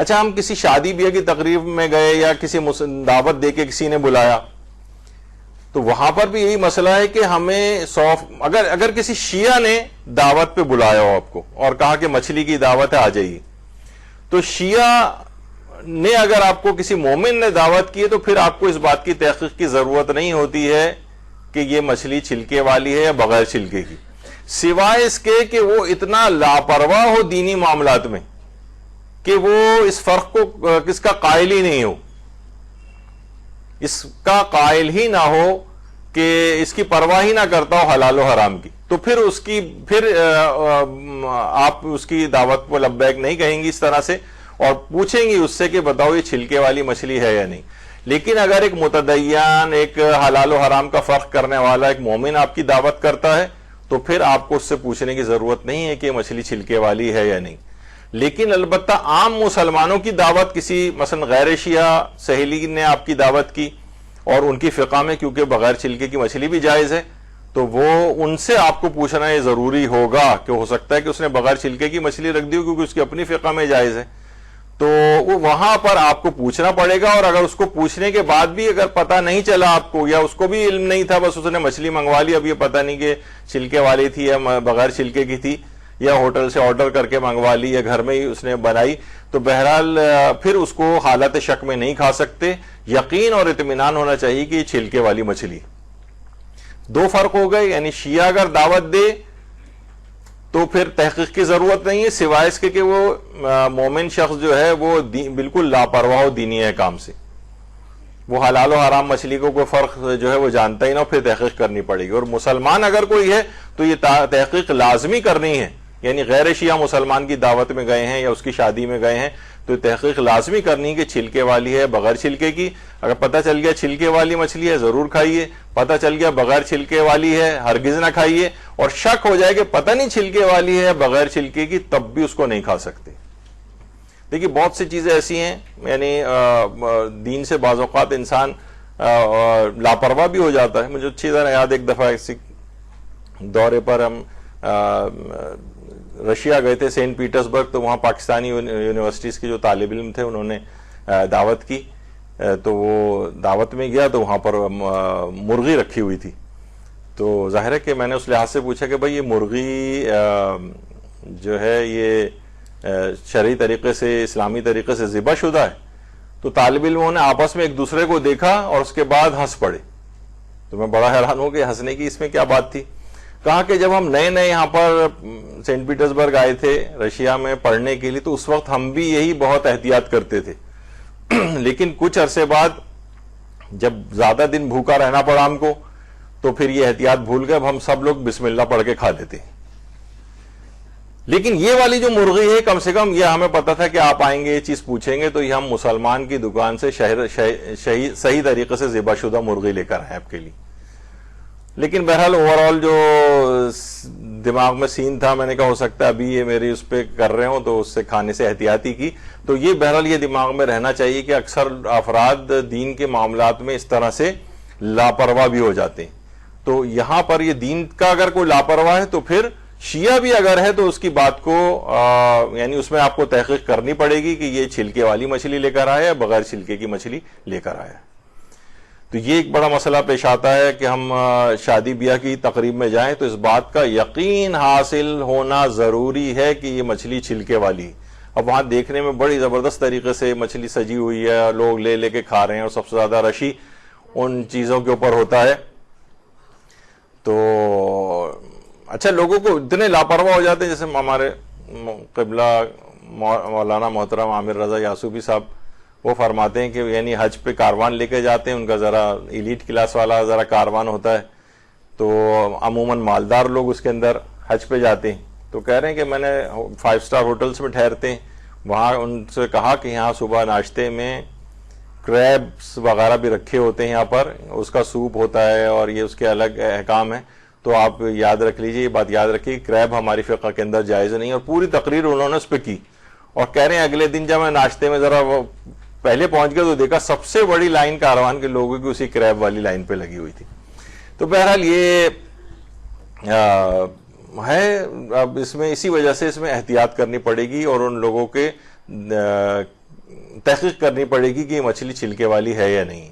اچھا ہم کسی شادی بیاہ کی تقریب میں گئے یا کسی دعوت دے کے کسی نے بلایا, تو وہاں پر بھی یہی مسئلہ ہے کہ ہمیں اگر کسی شیعہ نے دعوت پہ بلایا ہو آپ کو اور کہا کہ مچھلی کی دعوت ہے آ جائیے, تو شیعہ نے اگر آپ کو کسی مومن نے دعوت کی ہے تو پھر آپ کو اس بات کی تحقیق کی ضرورت نہیں ہوتی ہے کہ یہ مچھلی چھلکے والی ہے یا بغیر چھلکے کی, سوائے اس کے کہ وہ اتنا لاپرواہ ہو دینی معاملات میں کہ وہ اس فرق کو کس کا قائل ہی نہیں ہو, اس کا قائل ہی نہ ہو کہ اس کی پرواہ ہی نہ کرتا ہو حلال و حرام کی, تو پھر آپ اس کی دعوت کو لبیک نہیں کہیں گی اس طرح سے, اور پوچھیں گی اس سے کہ بتاؤ یہ چھلکے والی مچھلی ہے یا نہیں. لیکن اگر ایک متدین, ایک حلال و حرام کا فرق کرنے والا ایک مومن آپ کی دعوت کرتا ہے تو پھر آپ کو اس سے پوچھنے کی ضرورت نہیں ہے کہ یہ مچھلی چھلکے والی ہے یا نہیں. لیکن البتہ عام مسلمانوں کی دعوت, کسی مثلا غیر شیعہ سہیلی نے آپ کی دعوت کی اور ان کی فقہ میں کیونکہ بغیر چھلکے کی مچھلی بھی جائز ہے, تو وہ ان سے آپ کو پوچھنا یہ ضروری ہوگا کہ ہو سکتا ہے کہ اس نے بغیر چھلکے کی مچھلی رکھ دی ہو کیونکہ اس کی اپنی فقہ میں جائز ہے, تو وہاں پر آپ کو پوچھنا پڑے گا. اور اگر اس کو پوچھنے کے بعد بھی اگر پتہ نہیں چلا آپ کو, یا اس کو بھی علم نہیں تھا, بس اس نے مچھلی منگوا لی, اب یہ پتہ نہیں کہ چھلکے والی تھی یا بغیر چھلکے کی تھی, یا ہوٹل سے آرڈر کر کے منگوا لی یا گھر میں ہی اس نے بنائی, تو بہرحال پھر اس کو حالت شک میں نہیں کھا سکتے. یقین اور اطمینان ہونا چاہیے کہ یہ چھلکے والی مچھلی. دو فرق ہو گئے, یعنی شیعہ اگر دعوت دے تو پھر تحقیق کی ضرورت نہیں ہے, سوائے اس کے کہ وہ مومن شخص جو ہے وہ بالکل لاپرواہ ہو دینی احکام سے, وہ حلال و حرام مچھلی کو کوئی فرق جو ہے وہ جانتا ہی نہ, پھر تحقیق کرنی پڑے گی. اور مسلمان اگر کوئی ہے تو یہ تحقیق لازمی کرنی ہے, یعنی غیر شیعہ مسلمان کی دعوت میں گئے ہیں یا اس کی شادی میں گئے ہیں تو تحقیق لازمی کرنی کہ چھلکے والی ہے بغیر چھلکے کی. اگر پتہ چل گیا چھلکے والی مچھلی ہے ضرور کھائیے, پتہ چل گیا بغیر چھلکے والی ہے ہرگز نہ کھائیے, اور شک ہو جائے کہ پتہ نہیں چھلکے والی ہے بغیر چھلکے کی تب بھی اس کو نہیں کھا سکتے. دیکھیے بہت سی چیزیں ایسی ہیں, یعنی دین سے بعض اوقات انسان لاپرواہ بھی ہو جاتا ہے. مجھے اچھی طرح یاد, ایک دفعہ کسی دورے پر ہم رشیا گئے تھے, سینٹ پیٹرزبرگ, تو وہاں پاکستانی یونیورسٹیز کے جو طالب علم تھے انہوں نے دعوت کی, تو وہ دعوت میں گیا تو وہاں پر مرغی رکھی ہوئی تھی. تو ظاہر ہے کہ میں نے اس لحاظ سے پوچھا کہ بھائی یہ مرغی جو ہے یہ شرعی طریقے سے, اسلامی طریقے سے ذبح شدہ ہے؟ تو طالب علموں نے آپس میں ایک دوسرے کو دیکھا اور اس کے بعد ہنس پڑے. تو میں بڑا حیران ہوں کہ ہنسنے کی اس میں کیا بات تھی. کہا کہ جب ہم نئے یہاں پر سینٹ پیٹرزبرگ آئے تھے رشیا میں پڑھنے کے لیے تو اس وقت ہم بھی یہی بہت احتیاط کرتے تھے, لیکن کچھ عرصے بعد جب زیادہ دن بھوکا رہنا پڑا ہم کو تو پھر یہ احتیاط بھول گئے, اب ہم سب لوگ بسم اللہ پڑھ کے کھا لیتے. لیکن یہ والی جو مرغی ہے کم سے کم یہ ہمیں پتا تھا کہ آپ آئیں گے یہ چیز پوچھیں گے, تو یہ ہم مسلمان کی دکان سے صحیح طریقے سے ذبح شدہ مرغی لے کر آئے آپ کے لیے. لیکن بہرحال اوور آل جو دماغ میں سین تھا, میں نے کہا ہو سکتا ہے ابھی یہ میری اس پہ کر رہے ہوں تو اس سے کھانے سے احتیاطی کی. تو یہ بہرحال یہ دماغ میں رہنا چاہیے کہ اکثر افراد دین کے معاملات میں اس طرح سے لاپرواہ بھی ہو جاتے ہیں. تو یہاں پر یہ دین کا اگر کوئی لاپرواہ ہے تو پھر شیعہ بھی اگر ہے تو اس کی بات کو یعنی اس میں آپ کو تحقیق کرنی پڑے گی کہ یہ چھلکے والی مچھلی لے کر آیا یا بغیر چھلکے کی مچھلی لے کر آیا. تو یہ ایک بڑا مسئلہ پیش آتا ہے کہ ہم شادی بیاہ کی تقریب میں جائیں تو اس بات کا یقین حاصل ہونا ضروری ہے کہ یہ مچھلی چھلکے والی. اب وہاں دیکھنے میں بڑی زبردست طریقے سے مچھلی سجی ہوئی ہے, لوگ لے کے کھا رہے ہیں, اور سب سے زیادہ رشی ان چیزوں کے اوپر ہوتا ہے. تو اچھا لوگوں کو اتنے لاپرواہ ہو جاتے ہیں, جیسے ہمارے قبلہ مولانا محترم عامر رضا یاسوبی صاحب وہ فرماتے ہیں کہ یعنی حج پہ کاروان لے کے جاتے ہیں, ان کا ذرا ایلیٹ کلاس والا ذرا کاروان ہوتا ہے, تو عموماً مالدار لوگ اس کے اندر حج پہ جاتے ہیں. تو کہہ رہے ہیں کہ میں نے 5 اسٹار ہوٹلس میں ٹھہرتے ہیں, وہاں ان سے کہا کہ یہاں صبح ناشتے میں کریبس وغیرہ بھی رکھے ہوتے ہیں, یہاں پر اس کا سوپ ہوتا ہے اور یہ اس کے الگ احکام ہیں, تو آپ یاد رکھ لیجئے, یہ بات یاد رکھیے کہ کریب ہماری فقہ کے اندر جائز نہیں. اور پوری تقریر انہوں نے اس پہ کی, اور کہہ رہے ہیں اگلے دن جب میں ناشتے میں ذرا وہ پہلے پہنچ گیا تو دیکھا سب سے بڑی لائن کاروان کے لوگوں کی اسی کریب والی لائن پہ لگی ہوئی تھی. تو بہرحال یہ ہے, اب اس میں اسی وجہ سے اس میں احتیاط کرنی پڑے گی, اور ان لوگوں کے تحقیق کرنی پڑے گی کہ یہ مچھلی چھلکے والی ہے یا نہیں.